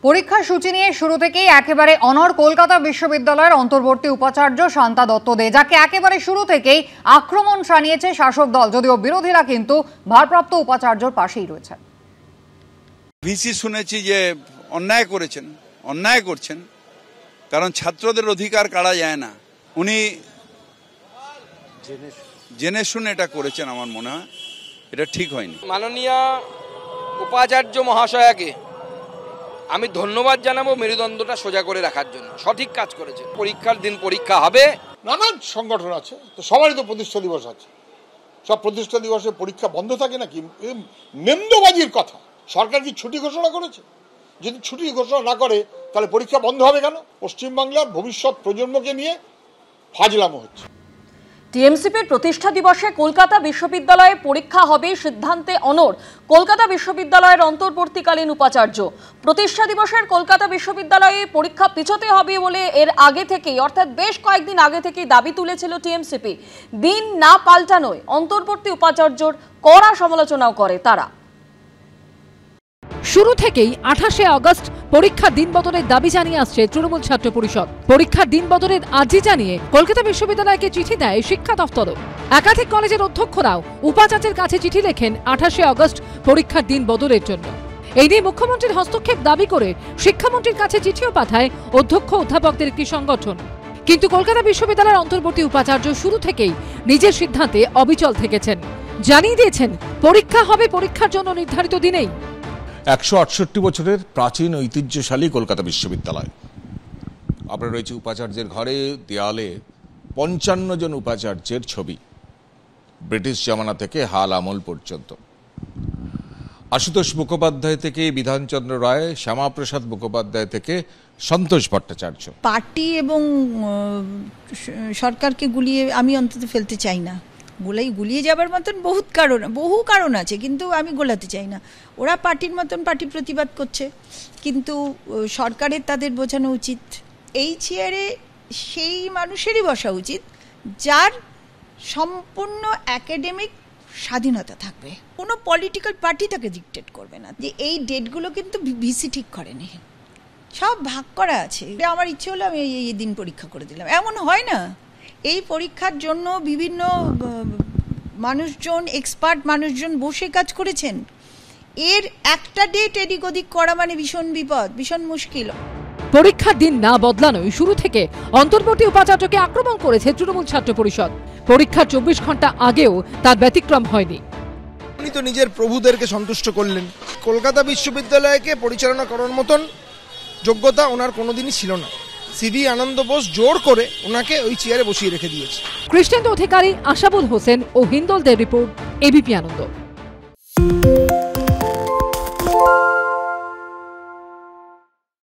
পরীক্ষা সূচি নিয়ে শুরু থেকেই একেবারে অনড় কলকাতা বিশ্ববিদ্যালয়ের অন্তর্বর্তী উপাচার্য শান্তা দত্ত দে, যাকে একেবারে শুরু থেকেই আক্রমণ শানিয়েছে শাসক দল, যদিও বিরোধীরা কিন্তু ভারপ্রাপ্ত উপাচার্যর পাশেই রয়েছে। ভিসি শুনেছি যে অন্যায় করছেন, কারণ ছাত্রদের অধিকার কাড়া যায় না। উনি জেনে শুনে এটা করেছেন, আমার মনে হয় এটা ঠিক হয়নি। মাননীয় উপাচার্য মহাশয়াকে আমি ধন্যবাদ জানাবো মেরুদণ্ডটা সোজা করে রাখার জন্য। সঠিক কাজ করেছে। পরীক্ষার দিন পরীক্ষা হবে। নানান সংগঠন আছে, তো সবারই তো প্রতিষ্ঠা দিবস আছে। সব প্রতিষ্ঠা দিবসে পরীক্ষা বন্ধ থাকে নাকি? নেমদোবাজির কথা। সরকার কি ছুটি ঘোষণা করেছে? যদি ছুটি ঘোষণা না করে তাহলে পরীক্ষা বন্ধ হবে কেন? পশ্চিমবাংলার ভবিষ্যৎ প্রজন্মকে নিয়ে ফাজলামো হচ্ছে। টিএমসিপির প্রতিষ্ঠা দিবসে কলকাতা বিশ্ববিদ্যালয়ে পরীক্ষা হবে সিদ্ধান্তে অনড় কলকাতা বিশ্ববিদ্যালয়ের অন্তর্বর্তীকালীন উপাচার্য। প্রতিষ্ঠা দিবসের কলকাতা বিশ্ববিদ্যালয়ে পরীক্ষা পিছোতে হবে বলে এর আগে থেকেই, অর্থাৎ বেশ কয়েকদিন আগে থেকেই দাবি তুলেছিল টিএমসিপি। দিন না পাল্টানোয় অন্তর্বর্তী উপাচার্যর কড়া সমালোচনাও করে তারা। শুরু থেকেই 28শে আগস্ট পরীক্ষার দিন বদলের দাবি জানিয়ে আসছে তৃণমূল ছাত্র পরিষদ। পরীক্ষার দিন বদলের আর্জি জানিয়ে কলকাতা বিশ্ববিদ্যালয়কে চিঠি দেয় শিক্ষা দফতরও। একাধিক কলেজের অধ্যক্ষরাও উপাচার্যের কাছে চিঠি লেখেন 28শে আগস্ট পরীক্ষার দিন বদলের জন্য। এই নিয়ে মুখ্যমন্ত্রীর হস্তক্ষেপ দাবি করে শিক্ষামন্ত্রীর কাছে চিঠিও পাঠায় অধ্যক্ষ অধ্যাপকদের একটি সংগঠন। কিন্তু কলকাতা বিশ্ববিদ্যালয়ের অন্তর্বর্তী উপাচার্য শুরু থেকেই নিজের সিদ্ধান্তে অবিচল থেকেছেন। জানিয়ে দিয়েছেন পরীক্ষা হবে পরীক্ষার জন্য নির্ধারিত দিনেই। 168 বছরের প্রাচীন ঐতিহ্যশালী কলকাতা বিশ্ববিদ্যালয়। আপনার রয়েছে উপাচার্যের ঘরে দেয়ালে 55 জন উপাচার্যের ছবি, ব্রিটিশ জামানা থেকে হাল আমল পর্যন্ত। আশুতোষ মুখোপাধ্যায় থেকে বিধানচন্দ্র রায়, শ্যামাপ্রসাদ মুখোপাধ্যায় থেকে সন্তোষ ভট্টাচার্য। পার্টি এবং সরকারকে গুলিয়ে আমি অন্তত ফেলতে চাই না। গুলিয়ে যাবার মতন বহু কারণ আছে, কিন্তু আমি গোলাতে চাই না। ওরা পার্টির মতন পার্টি প্রতিবাদ করছে, কিন্তু সরকারের তাদের বোঝানো উচিত এই চেয়ারে সেই মানুষেরই বসা উচিত যার সম্পূর্ণ একাডেমিক স্বাধীনতা থাকবে। কোনো পলিটিক্যাল পার্টি তাকে ডিকটেট করবে না। যে এই ডেটগুলো কিন্তু ভিসি ঠিক করেনি, সব ভাগ করা আছে। আমার ইচ্ছে হলো আমি এই দিন পরীক্ষা করে দিলাম, এমন হয় না। এই পরীক্ষার জন্য বিভিন্ন মানুষজন, এক্সপার্ট মানুষজন বসে কাজ করেছেন। এর একটা ডেট এদিক ওদিক করা মানে ভীষণ বিপদ, ভীষণ মুশকিল। পরীক্ষার দিন না বদলানোই শুরু থেকে অন্তর্বর্তী উপাচার্যকে আক্রমণ করেছে তৃণমূল ছাত্র পরিষদ। পরীক্ষার 24 ঘন্টা আগেও তার ব্যতিক্রম হয়নি। উনি তো নিজের প্রভুদেরকে সন্তুষ্ট করলেন। কলকাতা বিশ্ববিদ্যালয়কে পরিচালনা করার মতন যোগ্যতা ওনার কোনোদিনই ছিল না। সিভি আনন্দ বোস জোর করে ওনাকে ওই চেয়ারে বসিয়ে রেখে দিয়েছে। কৃষ্ণেন্দু অধিকারী, আশাবুল হোসেন ও হিন্দলদের রিপোর্ট, এবিপি আনন্দ।